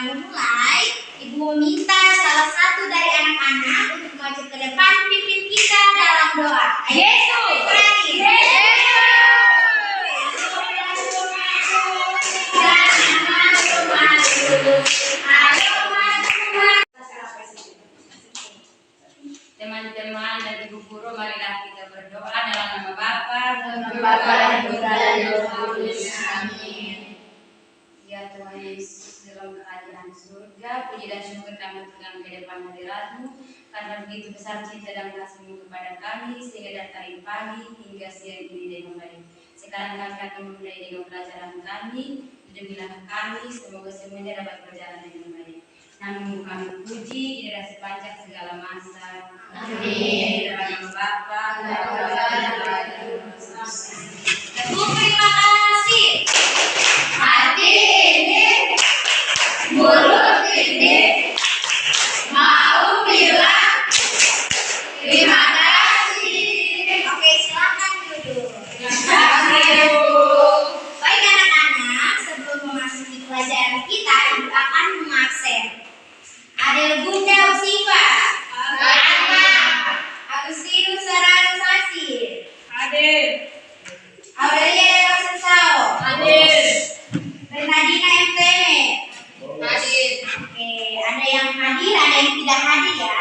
memulai, Ibu meminta salah satu dari anak-anak untuk maju ke depan pimpin kita dalam doa. Yesus, Teman-teman dan ibu guru, marilah kita berdoa dalam nama Bapa dan Putra dan Roh Kudus. Amin. Ya Tuhan Yesus, dalam kerajaan surga, puji dan syukur kami tuhan ke depan hadirat-Mu, karena begitu besar cinta dan kasih-Mu kepada kami, sehingga dari pagi hingga siang ini dengan baik. Sekarang kami akan memulai dengan pelajaran kami, bimbinglah kami, semoga semuanya dapat berjalan dengan baik. Namun kami puji di sepanjang segala masa. Amin. Dalam nama Bapa dan Putra dan Roh Kudus. Terima kasih. Hati ini, mulut ini, mau bilang terima kasih. Oke, silakan duduk. Baik anak-anak, sebelum memasuki pelajaran kita, Ibu akan mengabsen. Adel Bunda Usifa, Agustinus Sarana Sasir, Aurelia Dewa Sesao, Bernardina MTM. Oke, ada yang hadir, ada yang tidak hadir ya.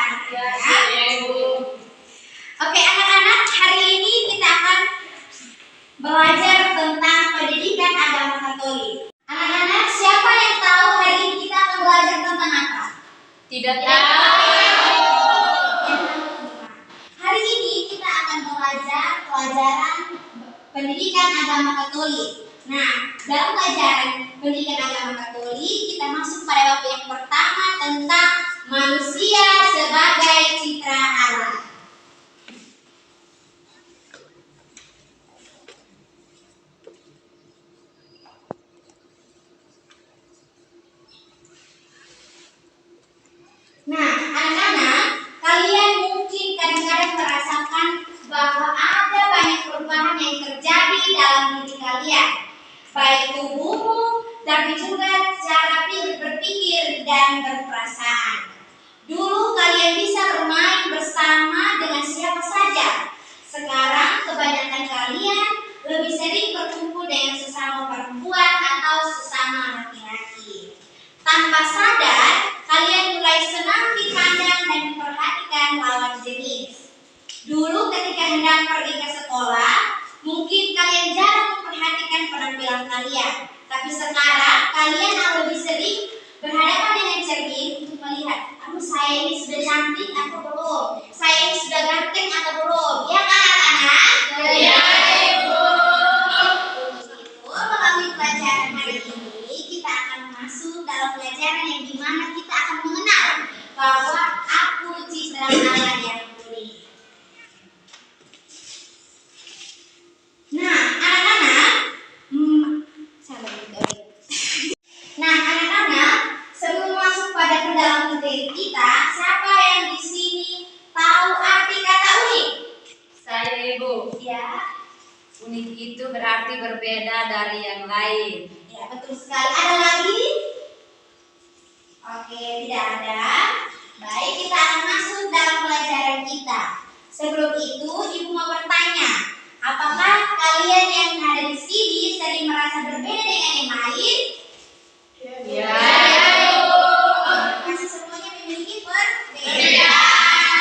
Oke, anak-anak, hari ini kita akan belajar tentang pendidikan agama Katolik. Anak-anak, siapa yang tahu hari ini kita akan belajar tentang apa? Tidak tahu. Hari ini kita akan belajar pelajaran pendidikan agama Katolik. Nah, dalam pelajaran pendidikan agama Katolik, kita masuk pada bab yang pertama tentang manusia sebagai citra Allah. Nah, anak-anak, kalian mungkin kadang-kadang merasakan bahwa ada banyak perubahan yang terjadi dalam diri kalian, baik tubuhmu, tapi juga cara berpikir dan berperasaan. Dulu kalian bisa bermain bersama dengan siapa saja. Sekarang kebanyakan kalian lebih sering berkumpul dengan sesama perempuan atau sesama laki-laki. Tanpa sadar, kalian mulai senang dipandang dan diperhatikan lawan jenis. Dulu ketika hendak pergi ke sekolah, mungkin kalian jarang memperhatikan penampilan kalian. Tapi sekarang kalian lebih sering berhadapan dengan cermin untuk melihat, saya ini sudah cantik atau belum? Saya ini sudah ganteng atau belum? Ya kan anak-anak? Ya, Ibu. Melalui pelajaran hari ini, kita akan masuk dalam pelajaran yang dimana kita akan mengenal bahwa aku citra Allah yang unik. Nah, anak-anak, sebelum masuk pada ke dalam materi kita, siapa yang di sini tahu arti kata unik? Saya, Ibu. Ya. Unik itu berarti berbeda dari yang lain. Ya, betul sekali. Ada lagi? Oke, tidak ada. Baik, kita akan masuk dalam pelajaran kita. Sebelum itu, Ibu mau bertanya, apakah kalian yang ada di sini sering merasa berbeda dengan yang lain? Ya. Masih semuanya memiliki perbedaan.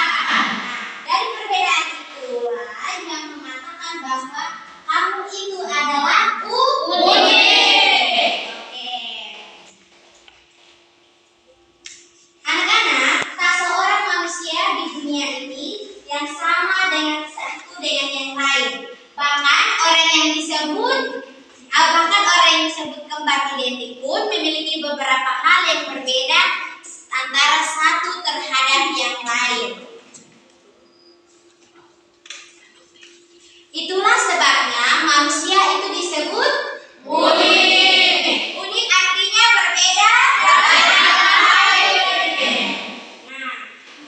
Dari perbedaan itulah yang mengatakan bahwa kamu itu adalah unik. Oke. Anak-anak, tak seorang manusia di dunia ini yang sama dengan satu dengan yang lain. Bahkan orang yang disebut kembar identik pun memiliki beberapa hal yang berbeda antara satu terhadap yang lain. Itulah sebabnya manusia itu disebut unik. Unik artinya berbeda dari yang lain. Nah,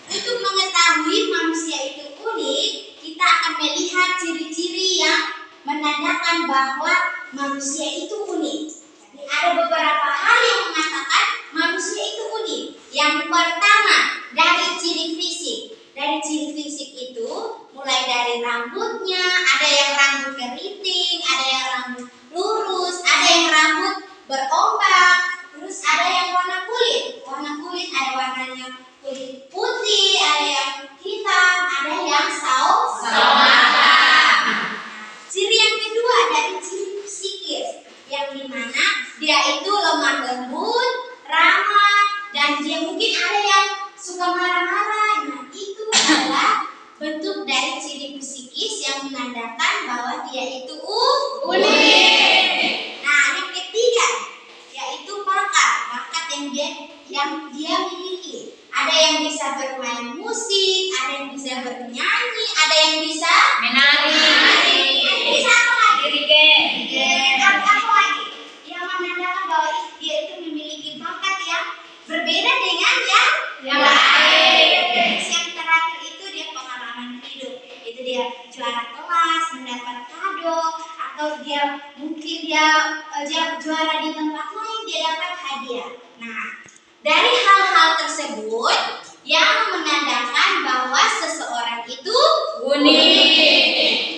untuk mengetahui manusia itu unik, kita akan melihat ciri-ciri yang menandakan bahwa manusia itu unik. Jadi ada beberapa hal yang mengatakan manusia itu Yang pertama, dari ciri fisik. Dari ciri fisik itu mulai dari rambutnya, ada yang rambut keriting, ada yang rambut lurus, ada yang rambut berombak, terus ada yang warna kulit. Warna kulit ada warnanya kulit putih, ada yang hitam, ada yang saus mata. Ciri yang kedua dari ciri psikis, yang dimana dia itu lemah lembut, ramah, dan dia mungkin ada yang suka marah-marah. Nah, itu adalah bentuk dari ciri psikis yang menandakan bahwa dia itu unik. Nah, yang ketiga yaitu bakat yang dia miliki. Ada yang bisa bermain musik, ada yang bisa bernyanyi, ada yang bisa menari. Bisa apa lagi? Apa lagi? Yang menandakan bahwa dia itu memiliki bakat yang berbeda dengan yang lain. Yang terakhir itu dia pengalaman hidup. Itu dia juara kelas, mendapat kado, atau mungkin dia juara di tempat lain, dia dapat hadiah. Nah, dari hal-hal tersebut yang menandakan bahwa seseorang itu unik.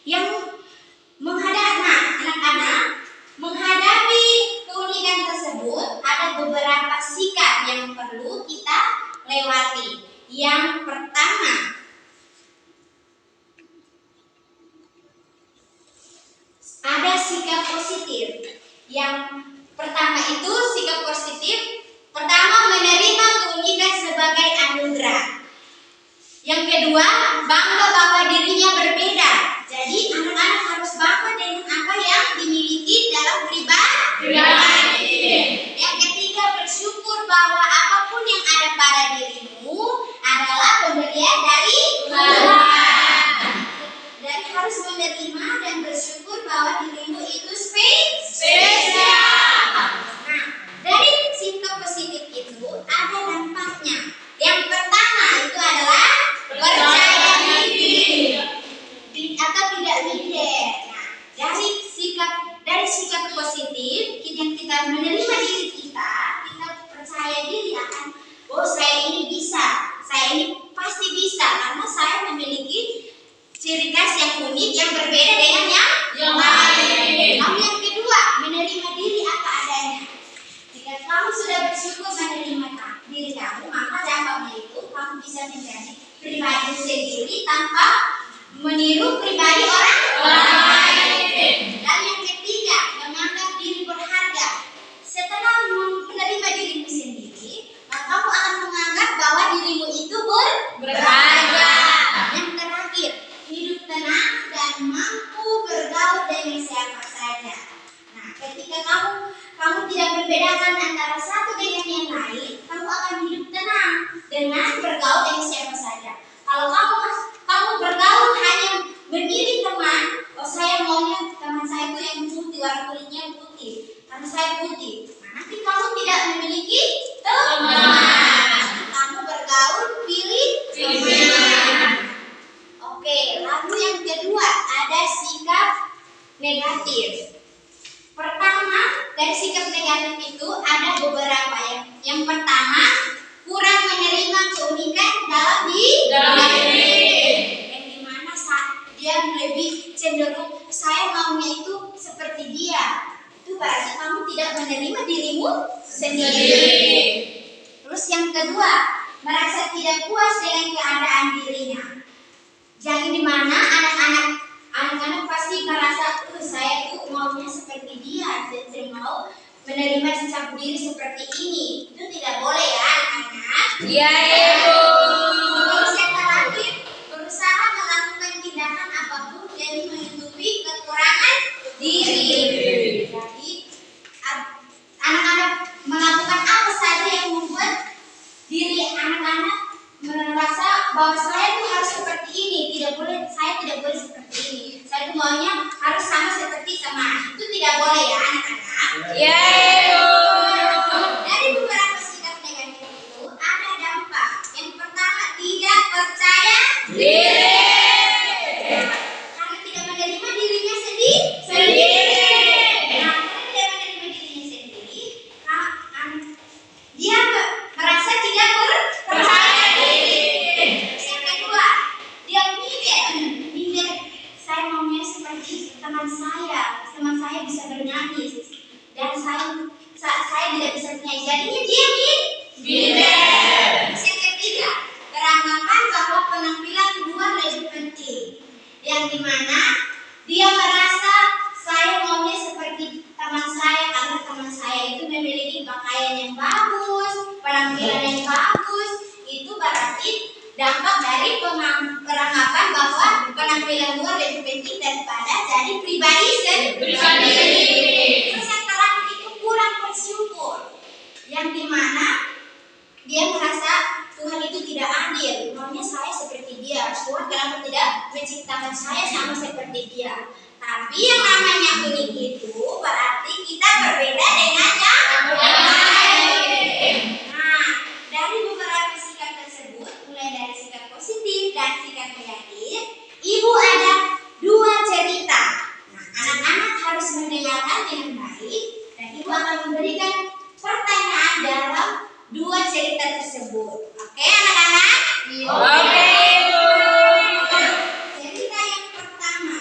Yang anak-anak menghadapi keunikan tersebut ada beberapa sikap yang perlu kita lewati. Yang pertama, ada sikap positif. Yang pertama itu sikap positif. Pertama, menerima keunikan sebagai anugerah. Yang kedua, bangga bahwa dirinya berbeda. Jadi anak-anak harus bangga dengan apa yang dimiliki dalam pribadi. Yang ketiga, bersyukur bahwa apapun yang ada pada dirimu adalah pemberian dari Tuhan. Dan harus menerima dan bersyukur bahwa dirimu itu spesial. Nah, dari sikap positif itu ada dampaknya. Yang pertama itu adalah percaya diri atau tidak minder. Nah, dari sikap positif yang kita menerima diri kita percaya diri akan saya ini bisa, saya ini pasti bisa karena saya memiliki ciri khas yang unik yang berbeda dengan yang lain. Lalu yang kedua, menerima diri apa adanya. Jika kamu sudah bersyukur menerima diri kamu, maka dampaknya itu kamu bisa menjadi pribadi sendiri tanpa meniru pribadi orang lain. Dan yang ketiga, menganggap diri berharga. Setelah menerima dirimu sendiri, maka kamu akan menganggap bahwa dirimu itu berharga. Yang terakhir, hidup tenang dan mampu bergaul dengan siapa saja. Nah, ketika kamu tidak membedakan antara satu dengan yang lain, kamu akan hidup tenang dengan bergaul dengan siapa saja. Kalau kamu bergaul hanya memilih teman, saya maunya teman saya itu yang putih, warna kulitnya putih, karena saya putih. Nah, nanti kamu tidak memiliki teman. Kamu bergaul pilih teman. Oke, lalu yang kedua ada sikap negatif. Pertama, dari sikap negatif itu ada beberapa ya. Yang pertama, kurang menerima keunikan dalam diri. Yang dimana dia lebih cenderung saya maunya itu seperti dia. Itu berarti kamu tidak menerima dirimu sendiri. Terus yang kedua, merasa tidak puas dengan keadaan dirinya. Yang dimana anak-anak pasti merasa saya tuh maunya seperti dia, saya mau menerima sikap diri seperti ini. Itu tidak boleh ya anak-anak. Iya Ibu. Terus yang terakhir, berusaha melakukan tindakan apapun demi menutupi kekurangan diri. Jadi anak-anak melakukan apa saja yang membuat diri anak-anak merasa bahwa saya tuh harus seperti ini, saya tidak boleh seperti ini. Saya tuh maunya harus sama seperti teman. Itu tidak boleh ya anak-anak. Iya. Dari beberapa sikap negatif itu ada dampak. Yang pertama, tidak percaya diri. Karena tidak menerima dirinya sendiri. Nah, karena tidak menerima dirinya sendiri, sebaliknya. Jadinya dia minder. Terus yang ketiga, beranggapan bahwa penampilan luar lebih penting. Yang dimana dia merasa saya maunya seperti teman saya karena teman saya itu memiliki pakaian yang bagus, penampilan yang bagus. Itu berarti dampak dari beranggapan bahwa penampilan luar lebih penting daripada jadi pribadi sendiri. Terus yang terakhir itu kurang bersyukur, yang dimana dia merasa Tuhan itu tidak adil. Maunya saya seperti dia, Tuhan kenapa tidak menciptakan saya sama seperti dia? Tapi yang namanya unik itu berarti kita berbeda dengan yang lain. Nah, dari beberapa sikap tersebut, mulai dari sikap positif dan sikap negatif, Ibu ada 2 cerita. Nah, anak-anak harus mendengarkan dengan baik dan Ibu akan memberikan pertanyaan dalam 2 cerita tersebut. Oke, anak-anak? Oke. Cerita yang pertama.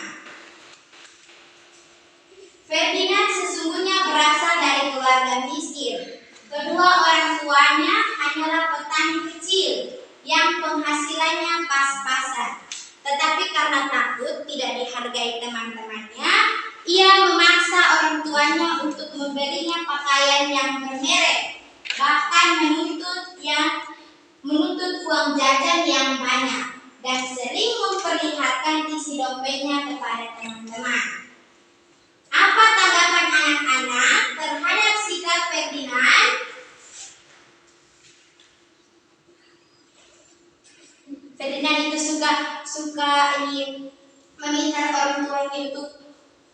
Ferdinand sesungguhnya berasal dari keluarga miskin. Kedua orang tuanya hanyalah petani kecil yang penghasilannya pas-pasan. Tetapi karena takut tidak dihargai teman-temannya, ia memaksa orang tuanya untuk membelinya pakaian yang bermerek, bahkan menuntut uang jajan yang banyak, dan sering memperlihatkan isi dompetnya kepada teman-teman. Apa tanggapan anak-anak terhadap sikap Ferdinand? Ferdinand itu suka meminta orang tuanya untuk,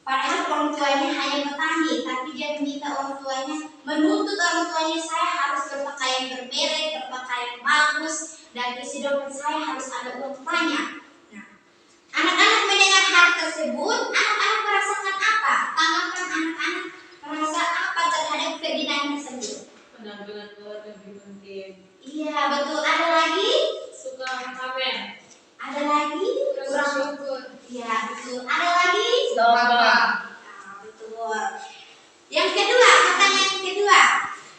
padahal orang tuanya hanya petani, tapi dia meminta orang tuanya, menuntut orang tuanya, saya harus berpakaian bermerek, berpakaian bagus, dan isi dompet saya harus ada uang banyak. Nah, anak-anak mendengar hal tersebut, anak-anak merasakan apa? Tanggapan anak-anak merasa apa terhadap Ferdinand tersebut? Penampilan luar lebih penting. Iya, betul. Ada lagi? Suka pamer. Ada lagi? Kurang syukur. Iya, betul. Ada lagi? Sombong. Nah, betul. Yang kedua, pertanyaan kedua.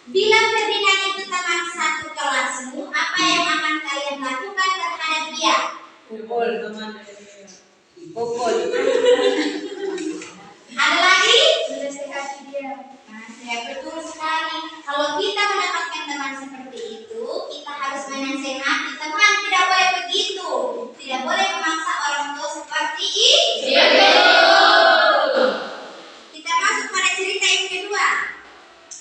Bila Ferdinand itu teman satu kelasmu, apa yang akan kalian lakukan terhadap dia? Pukul teman dari dia. Pukul. Ada lagi? Menasehati dia. Nah, ya betul sekali. Kalau kita mendapatkan teman seperti itu, kita harus menasehati teman. Tidak boleh begitu. Tidak boleh memaksa orang tua seperti itu. Kita masuk pada cerita yang kedua.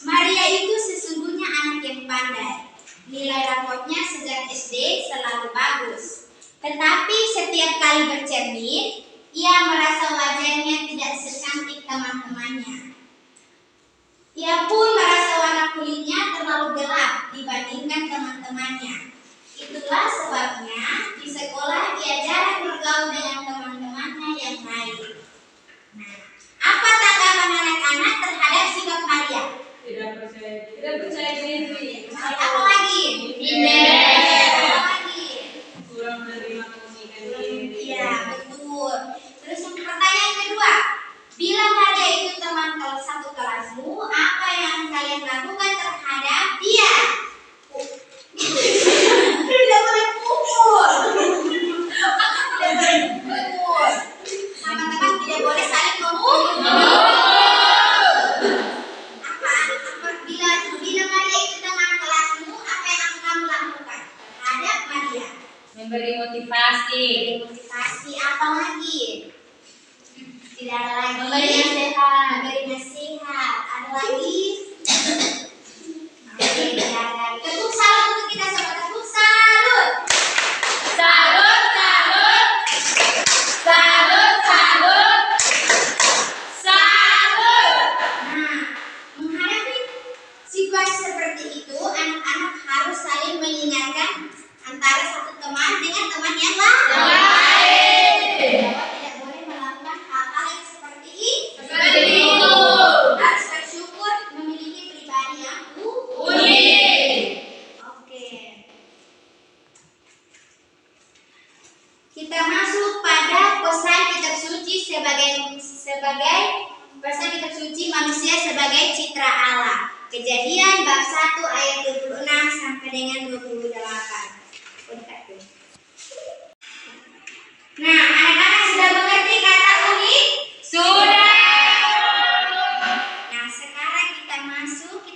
Maria itu sesungguhnya anak yang pandai. Nilai rapotnya sejak SD selalu bagus. Tetapi setiap kali bercermin, ia merasa wajahnya tidak secantik teman-temannya. Ia pun merasa warna kulitnya terlalu gelap dibandingkan teman-temannya. Itulah sebabnya di sekolah ia jarang bergaul dengan teman-temannya yang lain. Nah, apa tanggapan anak-anak terhadap sikap Maria? Tidak percaya diri. Apa lagi? Minder. Apa lagi? Kurang menerima keunikan diri. Iya, betul. Terus yang pertanyaan kedua, bila Maria itu teman satu kelasmu, apa yang kalian lakukan terhadap dia? Tidak boleh pukul. Tidak boleh pukul. Sama teman tidak boleh saling memukul. Bila Maria itu teman kelasmu, apa yang akan kamu lakukan terhadap Maria? Memberi motivasi. Motivasi apa lagi? Tidak ada lagi. Memberi nasihat. Memberi nasihat. Ada lagi? Oke, tidak ada lagi. Tepuk salut untuk kita semua. Tepuk salut. Salut, salut. Salut, salut. Salut. Nah, menghadapi situasi seperti itu, anak-anak harus saling mengingatkan antara satu teman dengan teman yang lain. Bahwa tidak boleh melakukan hal-hal yang seperti itu. Harus bersyukur memiliki pribadi yang unik. Oke. Kita masuk pada pesan kitab suci sebagai pesan kitab suci manusia sebagai citra Allah. Kejadian bab 1 ayat 26 sampai dengan 28. Nah, anak-anak sudah mengerti kata unik? Sudah. Nah, sekarang kita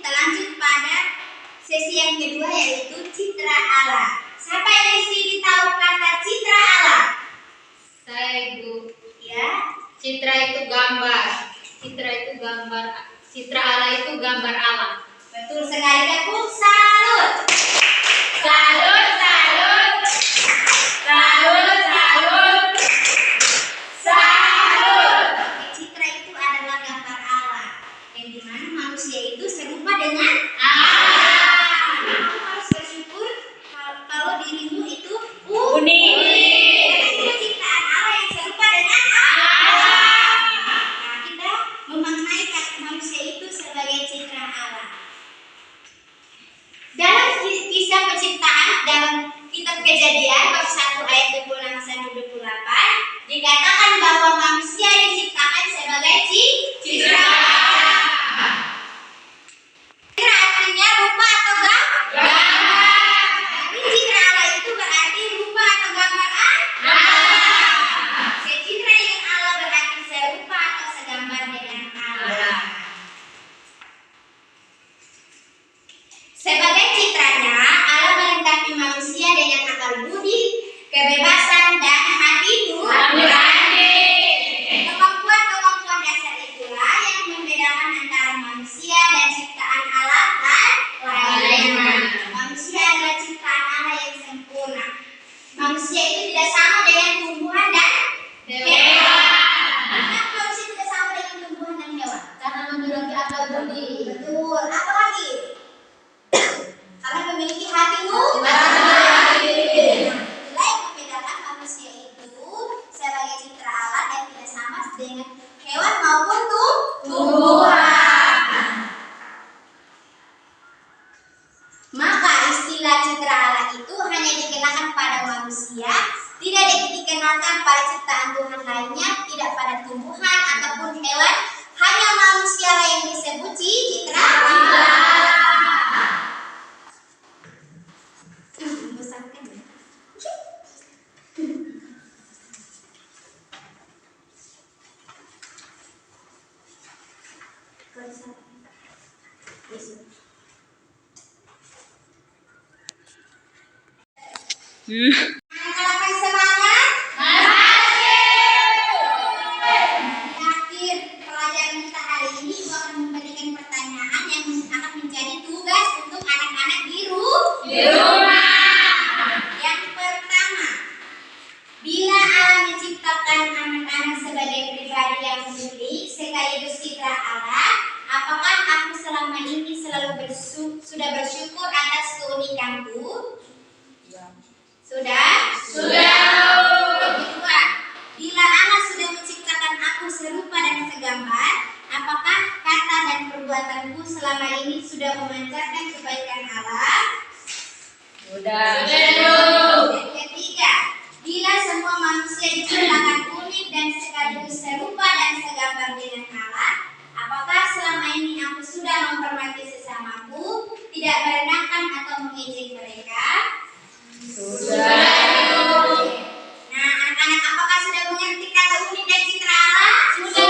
lanjut pada sesi yang kedua yaitu citra Allah. Siapa yang di sini tahu kata citra Allah? Saya Ibu. Ya, Citra itu gambar. Citra Allah itu gambar Allah. betul sekali Kakak. Salut. Salut, salut. Salut, salut. Salut. Citra itu adalah gambar Allah, yang dimana manusia itu serupa dengan Allah. Kamu harus bersyukur kalau dirimu itu Unik. Karena itu ciptaan Allah yang serupa dengan Allah. Nah, kita memaknai kata manusia itu sebagai citra Allah. Dalam kisah penciptaan dalam kitab Kejadian bab 1 ayat 26 sampai 28 dikatakan bahwa manusia diciptakan sebagai citra Allah. Citra artinya rupa atau gambar. Jadi citra Allah itu berarti rupa atau gambar Allah. Secitra dengan Allah berarti serupa atau segambar dengan Allah. Sebagai citranya, Allah melengkapi manusia dengan akal budi, kebebasan, dan hati nurani. Kemampuan-kemampuan dasar itulah yang membedakan antara manusia dan ciptaan Allah lainnya. Manusia adalah ciptaan Allah yang sempurna. Manusia itu tidak sama dengan tumbuhan dan hewan. Kenapa manusia tidak sama dengan tumbuhan dan hewan? Karena memiliki akal budi. Betul. Apa lagi? Karena memiliki hati nurani. Itulah yang membedakan manusia itu sebagai citra Allah dan tidak sama dengan hewan maupun tumbuhan. Maka istilah citra Allah itu hanya dikenakan pada manusia, tidak dikenakan pada ciptaan Tuhan lainnya, tidak pada tumbuhan ataupun hewan. Hanya manusia yang disebut citra Allah. Membosankan ya? Anak-anak semangat. Di akhir pelajaran kita hari ini, Ibu akan memberikan pertanyaan yang akan menjadi tugas untuk anak-anak di rumah. Yang pertama, bila Allah menciptakan anak-anak sebagai pribadi yang unik sekaligus citra Allah, apakah aku selama ini selalu sudah bersyukur atas keunikanku? Sudah? Kedua, bila Allah sudah menciptakan aku serupa dan segambar, apakah kata dan perbuatanku selama ini sudah memancarkan kebaikan Allah? Sudah. Dan ketiga, bila semua manusia diciptakan unik dan sekaligus serupa dan segambar dengan Allah, apakah selama ini aku sudah menghormati sesamaku, tidak merendahkan atau mengejek mereka? Sudah. Nah, anak-anak, apakah sudah mengerti kata unik dan citra Allah? Oke,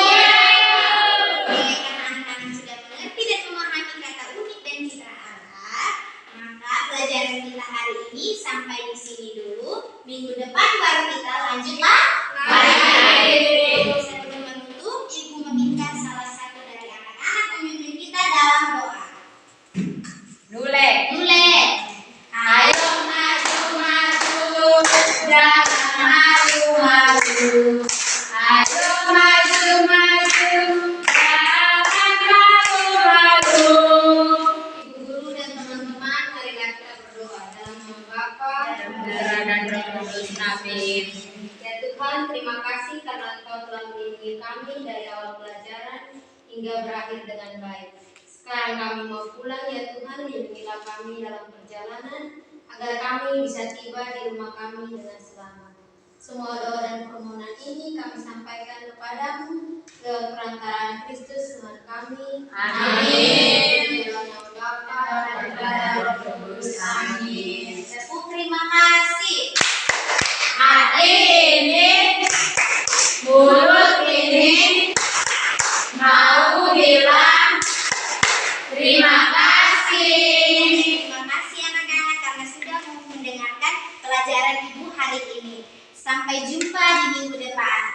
karena anak-anak sudah mengerti dan memahami kata unik dan citra Allah, maka pelajaran kita hari ini sampai di sini dulu. Minggu depan baru kita lanjut lagi. Sebelum menutup, Ibu meminta salah satu dari anak-anak memimpin kita dalam doa. Nule. Ayo maju, jangan malu-malu. Ayo maju, jangan malu-malu. Ibu guru dan teman-teman, marilah kita berdoa dalam nama Bapa Dan Roh Kudus. Amin. Ya Tuhan, terima kasih karena Engkau telah melindungi kami dari awal pelajaran hingga berakhir dengan baik. Sekarang kami mau pulang ya Tuhan, lindungilah kami dalam perjalanan agar kami bisa tiba di rumah kami dengan selamat. Semua doa dan permohonan ini kami sampaikan kepadamu lewat perantaraan Kristus Tuhan kami. Amin. Dalam nama Bapa dan Putra dan Roh Kudus. Amin. Tepuk terima kasih. Hati ini, mulut ini, mau bilang terima kasih. Terima kasih anak-anak karena sudah mau mendengarkan pelajaran Ibu hari ini. Sampai jumpa di minggu depan.